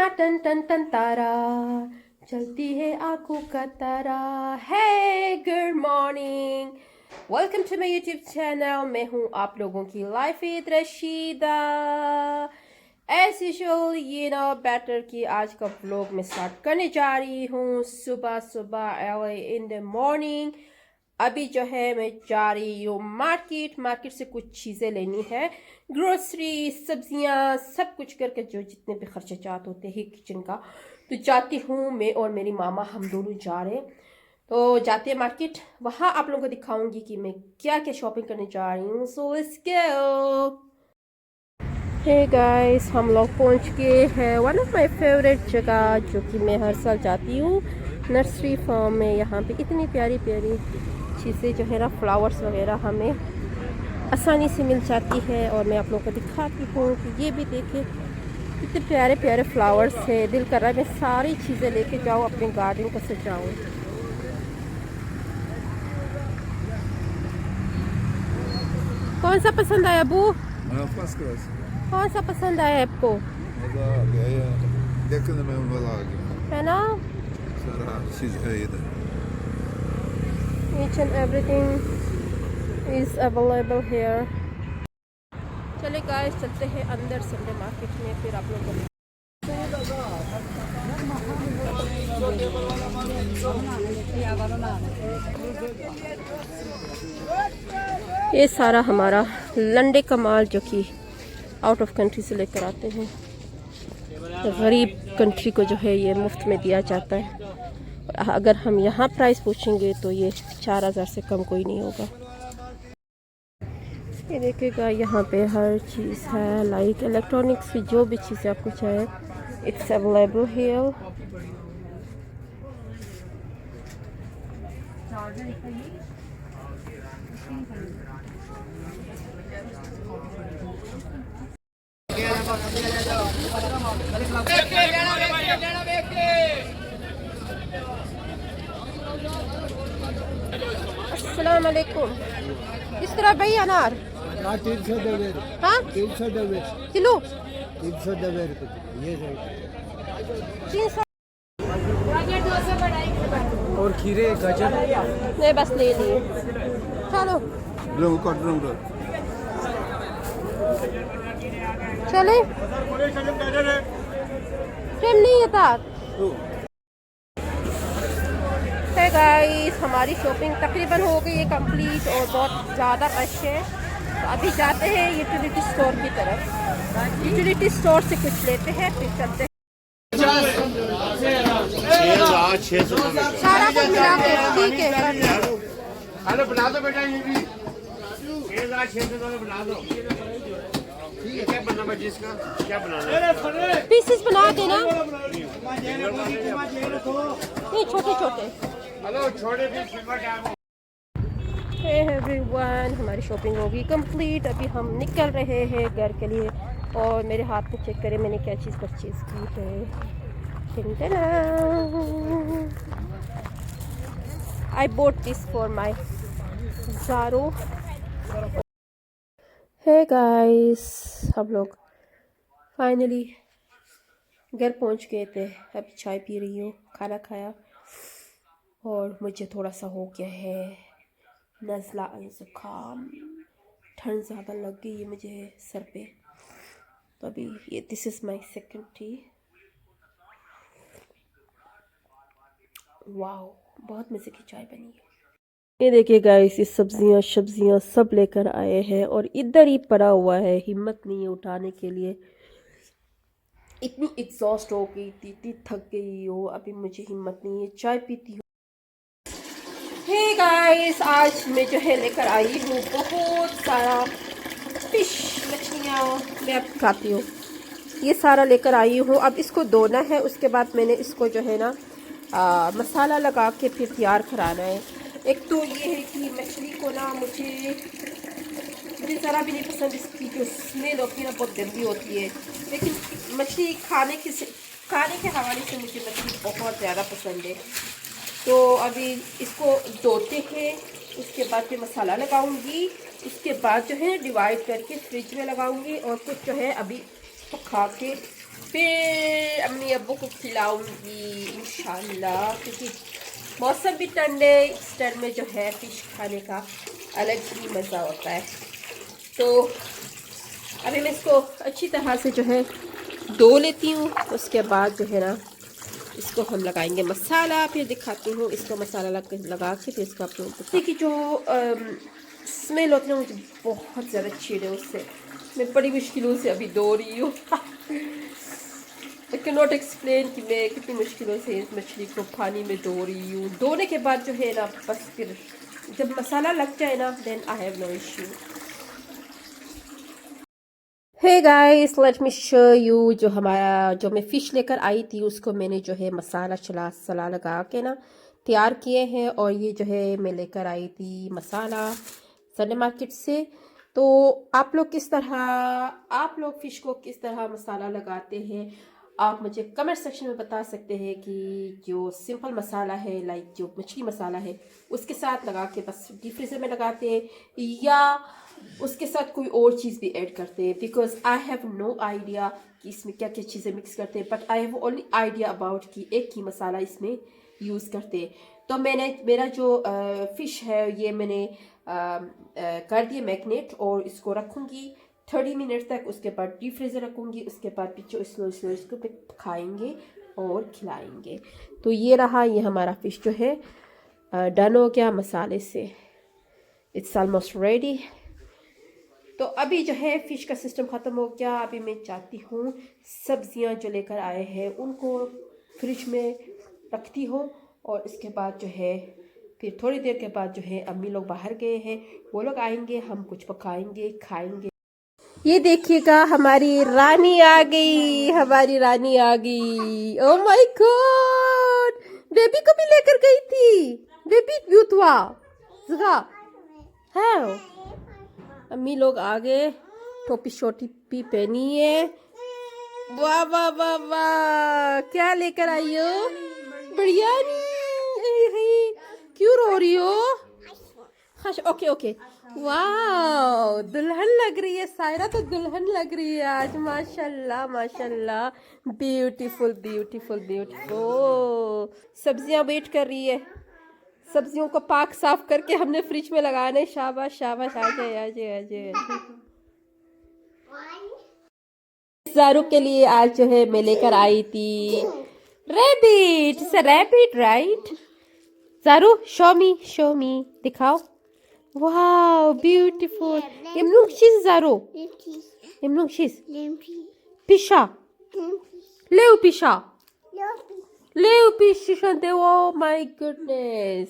Ton ton ton तारा, चलती है आंखों का तारा। Hey good morning, welcome to my YouTube channel. मैं हूँ आप लोगों की life with Rashida. As usual better कि आज का व्लॉग मैं स्टार्ट करने जा रही हूँ सुबह सुबह अर्ली इन द मॉर्निंग। अभी जो है मैं जा रही हूँ मार्केट से कुछ चीज़ें लेनी है, ग्रोसरी, सब्जियाँ, सब कुछ करके जो जितने भी खर्चात होते हैं किचन का, तो जाती हूँ मैं और मेरी मामा, हम दोनों जा रहे हैं। तो जाते हैं मार्केट, वहाँ आप लोगों को दिखाऊंगी कि मैं क्या क्या शॉपिंग करने जा रही हूँ। So let's go. Hey guys, हम लोग पहुँच गए हैं वन ऑफ माय फेवरेट जगह जो कि मैं हर साल जाती हूँ, नर्सरी फार्म में। यहाँ पे इतनी प्यारी प्यारी चीज़ें जो है ना, फ्लावर्स वगैरह हमें आसानी से मिल जाती है। और मैं आप लोगों को दिखाती हूँ कि ये भी देखें कितने प्यारे प्यारे फ्लावर्स है। दिल कर रहा है मैं सारी चीज़ें लेके जाऊँ, अपने गार्डन को सजाऊँ। कौन सा पसंद आया अबू? First class. कौन सा पसंद आया आपको? है ना, each and everything is available hair. चले गाइस, चलते हैं अंदर संडे मार्केट में, फिर आप लोगों को ये सारा हमारा लंडे का माल जो कि आउट ऑफ कंट्री से लेकर आते हैं। गरीब कंट्री को जो है ये मुफ्त में दिया जाता है। अगर हम यहाँ प्राइस पूछेंगे तो ये 4000 से कम कोई नहीं होगा। ये देखिएगा, यहाँ पे हर चीज़ है, लाइक इलेक्ट्रॉनिक्स की जो भी चीज़ें आपको चाहिए, इट्स अवेलेबल हियर। अस्सलाम वालेकुम। इस तरह भाई अनार 300 डबे। हाँ 300 डबे किलो 300 डबे ये 300। और खीरे गाजर नहीं बस ले लिए, चलो चले। टाइम नहीं है था। है गाइस, हमारी शॉपिंग तकरीबन हो गई है कंप्लीट और बहुत ज़्यादा रश है। तो अभी जाते हैं यूटिलिटी स्टोर की तरफ। यूटिलिटी स्टोर से कुछ लेते हैं, फिर चलते हैं। सारा कुछ मिला के ठीक है। हेलो बना दो बेटा, ये भी 6600 बना दो। ठीक है, क्या बनना भाई, इसका क्या बनाना है? पीसेस बना के ना, नहीं छोटे छोटे। हेलो छोटे piece silver tab. Hey everyone, हमारी शॉपिंग होगी कंप्लीट। अभी हम निकल रहे हैं घर के लिए। और मेरे हाथ में चेक करें मैंने क्या चीज़ परचेज़ की है। I bought this for my Zaro. Hey guys, हम लोग फाइनली घर पहुंच गए थे। अभी चाय पी रही हूँ, खाना खाया और मुझे थोड़ा सा हो गया है नज़ला ज़ुकाम, ठंड ज़्यादा लग गई है मुझे सर पे। तो अभी ये this is my second T. Wow, बहुत मज़े की चाय बनी है। ये देखिए गाइस, ये सब्जियां सब लेकर आए हैं और इधर ही पड़ा हुआ है, हिम्मत नहीं है उठाने के लिए। इतनी एग्जॉस्ट हो गई थी, इतनी थक गई हो, अभी मुझे हिम्मत नहीं है, चाय पीती हूँ। हे गाइस, आज मैं जो है लेकर आई हूँ बहुत सारा फिश, मछलियाँ मैं अब खाती हूँ। ये सारा लेकर आई हूँ, अब इसको धोना है। उसके बाद मैंने इसको जो है ना मसाला लगा के फिर तैयार कराना है। एक तो ये है कि मछली को ना मुझे ज़रा भी नहीं पसंद, इसकी जो स्मेल होती है ना बहुत गंदी होती है। लेकिन मछली खाने के हवाले से मुझे मछली बहुत ज़्यादा पसंद है। तो अभी इसको धोते हैं, उसके बाद फिर मसाला लगाऊंगी। उसके बाद जो है डिवाइड करके फ्रिज में लगाऊंगी और कुछ जो है अभी तो खा के फिर अम्मी अब्बू को खिलाऊंगी इंशाल्लाह, क्योंकि मौसम भी ठंडे, इस टाइम में जो है फिश खाने का अलग ही मज़ा होता है। तो अभी मैं इसको अच्छी तरह से जो है धो लेती हूँ, उसके बाद जो है ना इसको हम लगाएंगे मसाला, फिर दिखाती हूँ इसको मसाला लगा के फिर इसको अपने की जो स्मेल होती है मुझे बहुत ज़्यादा चिड़ है उससे। मैं बड़ी मुश्किलों से अभी धो रही हूँ। आई कैन नॉट एक्सप्लेन कि मैं कितनी मुश्किलों से इस मछली को पानी में धो रही हूँ। धोने के बाद जो है ना बस फिर जब मसाला लग जाए ना then I have no issue. Hey guys, let me show you जो मैं फ़िश लेकर आई थी उसको मैंने जो है मसाला लगा के ना तैयार किए हैं। और ये जो है मैं लेकर आई थी मसाला संडे मार्केट से। तो आप लोग फ़िश को किस तरह मसाला लगाते हैं, आप मुझे कमेंट सेक्शन में बता सकते हैं कि जो सिंपल मसाला है लाइक जो मछली मसाला है उसके साथ लगा के बस डीप फ्रीज़र में लगाते हैं या उसके साथ कोई और चीज़ भी ऐड करते हैं। Because I have no idea कि इसमें क्या क्या चीज़ें मिक्स करते हैं, but I have only idea about कि एक ही मसाला इसमें यूज़ करते हैं। तो मेरा जो फ़िश है ये मैंने कर दिए मैग्नेट और इसको रखूँगी 30 मिनट तक। उसके बाद डीप फ्रीज़र रखूँगी, उसके बाद पीछे स्लो इसको खाएंगे और खिलाएंगे। तो ये रहा, ये हमारा फ़िश जो है डन हो गया मसाले से। It's almost ready. तो अभी जो है फ़िश का सिस्टम ख़त्म हो गया। अभी मैं चाहती हूँ सब्जियाँ जो लेकर आए हैं उनको फ्रिज में रखती हूँ और इसके बाद जो है फिर थोड़ी देर के बाद जो है अम्मी लोग बाहर गए हैं, वो लोग आएंगे, हम कुछ पकाएंगे खाएंगे। ये देखिएगा हमारी रानी आ गई, हमारी रानी आ गई। ओह माय गॉड, बेबी को भी लेकर गई थी। बेबी ब्यूतवा है। अम्मी लोग आ गए, टोपी शोटी भी पहनी है। वाह वाह वाह वाह, क्या लेकर आई हो? बिरयानी। क्यों रो रही हो? Okay okay. वाह, दुल्हन लग रही है सायरा, तो दुल्हन लग रही है आज। माशाल्लाह माशाल्लाह, ब्यूटीफुल ब्यूटीफुल ब्यूटीफुल। सब्जियां वेट कर रही है, सब्जियों को पाक साफ करके हमने फ्रिज में लगाने। शाबाश शाबाश, आ जाए। ज़ारू के लिए आज जो है मैं लेकर आई थी rabbit. It's a rabbit right? Zaru show me दिखाओ। Wow beautiful. Imnukshis Zaro. Imnukshis. Pisha. Leu Pisha. Leu Pisha. Oh my goodness.